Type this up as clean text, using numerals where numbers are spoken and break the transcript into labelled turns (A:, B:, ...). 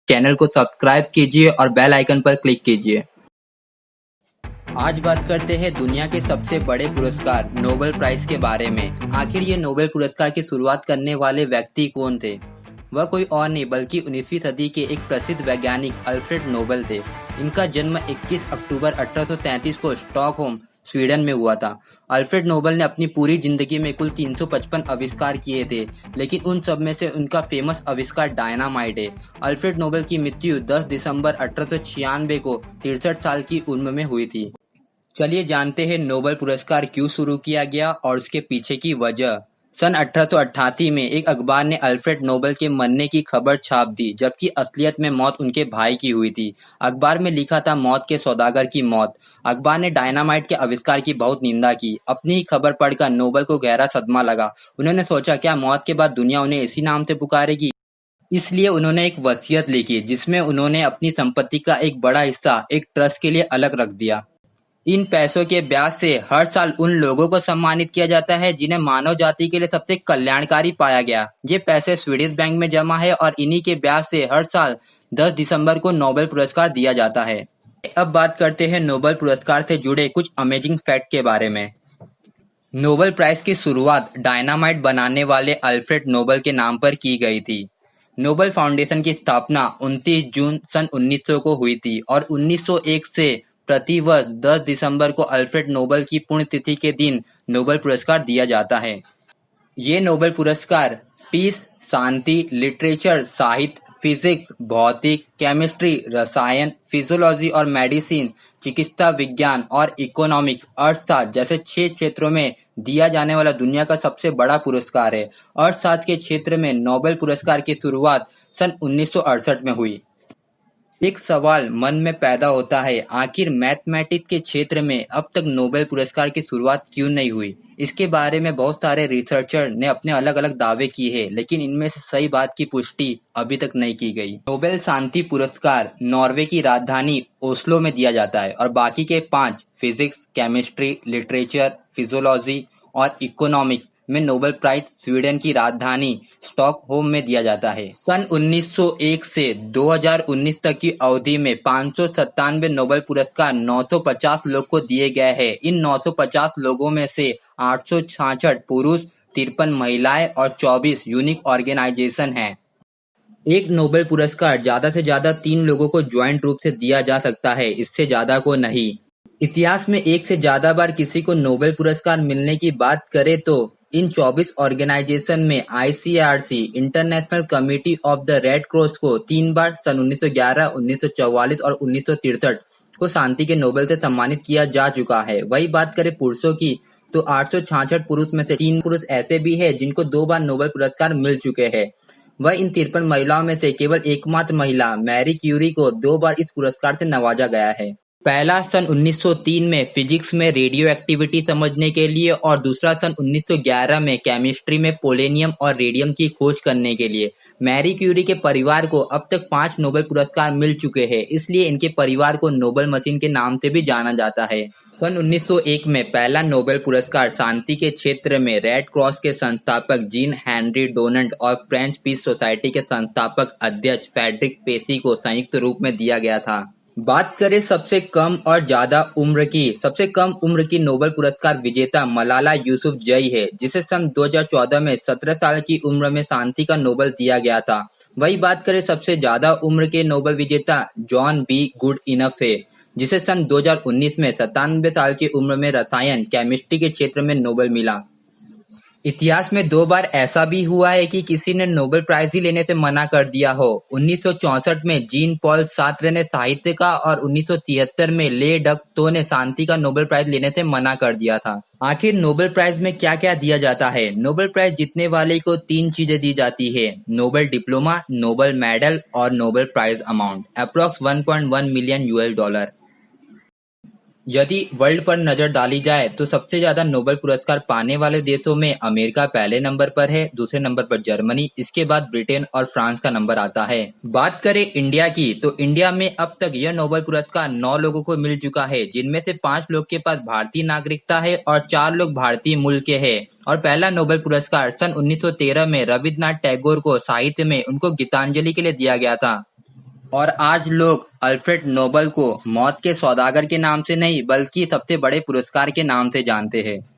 A: Channel को subscribe कीजिए और बेल आइकन पर क्लिक कीजिए। आज बात करते हैं दुनिया के सबसे बड़े पुरस्कार नोबेल प्राइज के बारे में। आखिर ये नोबेल पुरस्कार की शुरुआत करने वाले व्यक्ति कौन थे? वह कोई और नहीं बल्कि 19वीं सदी के एक प्रसिद्ध वैज्ञानिक अल्फ्रेड नोबेल थे। इनका जन्म 21 अक्टूबर 1833 को स्टॉकहोम, स्वीडन में हुआ था। अल्फ्रेड नोबेल ने अपनी पूरी जिंदगी में कुल 355 आविष्कार किए थे, लेकिन उन सब में से उनका फेमस आविष्कार डायनामाइट है। अल्फ्रेड नोबेल की मृत्यु 10 दिसंबर 1896 को 63 साल की उम्र में हुई थी। चलिए जानते हैं नोबेल पुरस्कार क्यों शुरू किया गया और उसके पीछे की वजह। सन 1888 में एक अखबार ने अल्फ्रेड नोबेल के मरने की खबर छाप दी, जबकि असलियत में मौत उनके भाई की हुई थी। अखबार में लिखा था मौत के सौदागर की मौत। अखबार ने डायनामाइट के आविष्कार की बहुत निंदा की। अपनी ही खबर पढ़कर नोबेल को गहरा सदमा लगा। उन्होंने सोचा क्या मौत के बाद दुनिया उन्हें इसी नाम से पुकारेगी। इसलिए उन्होंने एक वसीयत लिखी, जिसमें उन्होंने अपनी संपत्ति का एक बड़ा हिस्सा एक ट्रस्ट के लिए अलग रख दिया। इन पैसों के ब्याज से हर साल उन लोगों को सम्मानित किया जाता है जिन्हें मानव जाति के लिए सबसे कल्याणकारी पाया गया। ये पैसे स्वीडिश बैंक में जमा है और इन्हीं के ब्याज से हर साल 10 दिसंबर को नोबेल पुरस्कार दिया जाता है। अब बात करते हैं नोबेल पुरस्कार से जुड़े कुछ अमेजिंग फैक्ट के बारे में। नोबेल प्राइज की शुरुआत डायनामाइट बनाने वाले अल्फ्रेड नोबेल के नाम पर की गई थी। नोबेल फाउंडेशन की स्थापना 29 जून सन 1900 को हुई थी और 1901 से प्रति वर्ष 10 दिसंबर को अल्फ्रेड नोबेल की पुण्यतिथि के दिन नोबेल पुरस्कार दिया जाता है। ये नोबेल पुरस्कार पीस, शांति, लिटरेचर, साहित्य, फिजिक्स, भौतिक, केमिस्ट्री, रसायन, फिजियोलॉजी और मेडिसिन, चिकित्सा विज्ञान और इकोनॉमिक्स, अर्थशास्त्र जैसे 6 क्षेत्रों में दिया जाने वाला दुनिया का सबसे बड़ा पुरस्कार है। अर्थशास्त्र के क्षेत्र में नोबेल पुरस्कार की शुरुआत सन 1968 में हुई। एक सवाल मन में पैदा होता है, आखिर मैथमेटिक्स के क्षेत्र में अब तक नोबेल पुरस्कार की शुरुआत क्यों नहीं हुई? इसके बारे में बहुत सारे रिसर्चर ने अपने अलग अलग दावे किए हैं, लेकिन इनमें से सही बात की पुष्टि अभी तक नहीं की गई। नोबेल शांति पुरस्कार नॉर्वे की राजधानी ओस्लो में दिया जाता है और बाकी के 5 फिजिक्स, केमिस्ट्री, लिटरेचर, फिजियोलॉजी और इकोनॉमिक्स में नोबेल प्राइज स्वीडन की राजधानी स्टॉकहोम में दिया जाता है। सन 1901 से 2019 तक की अवधि में 597 नोबेल पुरस्कार 950 लोग को दिए गए हैं। इन 950 लोगों में से 866 पुरुष, 53 महिलाएं और 24 यूनिक ऑर्गेनाइजेशन हैं। एक नोबेल पुरस्कार ज्यादा से ज्यादा 3 लोगों को ज्वाइंट रूप से दिया जा सकता है, इससे ज्यादा को नहीं। इतिहास में एक से ज्यादा बार किसी को नोबेल पुरस्कार मिलने की बात करें तो इन 24 ऑर्गेनाइजेशन में ICRC, international committee of the red cross को 3 बार सन 1911, 1944 और 1963 को शांति के नोबेल से सम्मानित किया जा चुका है। वही बात करें पुरुषों की तो 866 पुरुष में से 3 पुरुष ऐसे भी हैं जिनको 2 बार नोबेल पुरस्कार मिल चुके हैं। वह इन 53 महिलाओं में से केवल एकमात्र महिला मैरी क्यूरी को 2 बार इस पुरस्कार से नवाजा गया है। पहला सन 1903 में फिजिक्स में रेडियो एक्टिविटी समझने के लिए और दूसरा सन 1911 में केमिस्ट्री में पोलेनियम और रेडियम की खोज करने के लिए। मैरी क्यूरी के परिवार को अब तक 5 नोबेल पुरस्कार मिल चुके हैं, इसलिए इनके परिवार को नोबेल मशीन के नाम से भी जाना जाता है। सन 1901 में पहला नोबेल पुरस्कार शांति के क्षेत्र में रेड क्रॉस के संस्थापक जीन हेनरी डोनट और फ्रेंच पीस सोसाइटी के संस्थापक अध्यक्ष फ्रेडरिक पेसी को संयुक्त रूप में दिया गया था। बात करें सबसे कम और ज्यादा उम्र की। सबसे कम उम्र की नोबेल पुरस्कार विजेता मलाला यूसुफजई है, जिसे सन 2014 में 17 साल की उम्र में शांति का नोबेल दिया गया था। वही बात करें सबसे ज्यादा उम्र के नोबेल विजेता जॉन बी गुड इनफ है, जिसे सन 2019 में 97 साल की उम्र में रसायन केमिस्ट्री के क्षेत्र में नोबेल मिला। इतिहास में 2 बार ऐसा भी हुआ है कि किसी ने नोबेल प्राइज ही लेने से मना कर दिया हो। 1964 में जीन पॉल सार्त्रे ने साहित्य का और 1973 में ले डक तो ने शांति का नोबेल प्राइज लेने से मना कर दिया था। आखिर नोबेल प्राइज में क्या क्या दिया जाता है? नोबेल प्राइज जीतने वाले को 3 चीजें दी जाती है, नोबेल डिप्लोमा, नोबेल मेडल और Nobel prize amount approx $1.1 million. यदि वर्ल्ड पर नजर डाली जाए तो सबसे ज्यादा नोबेल पुरस्कार पाने वाले देशों में अमेरिका पहले नंबर पर है, दूसरे नंबर पर जर्मनी, इसके बाद ब्रिटेन और फ्रांस का नंबर आता है। बात करें इंडिया की तो इंडिया में अब तक यह नोबेल पुरस्कार 9 लोगों को मिल चुका है, जिनमें से 5 लोग के पास भारतीय नागरिकता है और 4 लोग भारतीय मूल के हैं। और पहला नोबेल पुरस्कार सन 1913 में रविन्द्रनाथ टैगोर को साहित्य में उनको गीतांजलि के लिए दिया गया था। और आज लोग अल्फ्रेड नोबल को मौत के सौदागर के नाम से नहीं बल्कि सबसे बड़े पुरस्कार के नाम से जानते हैं।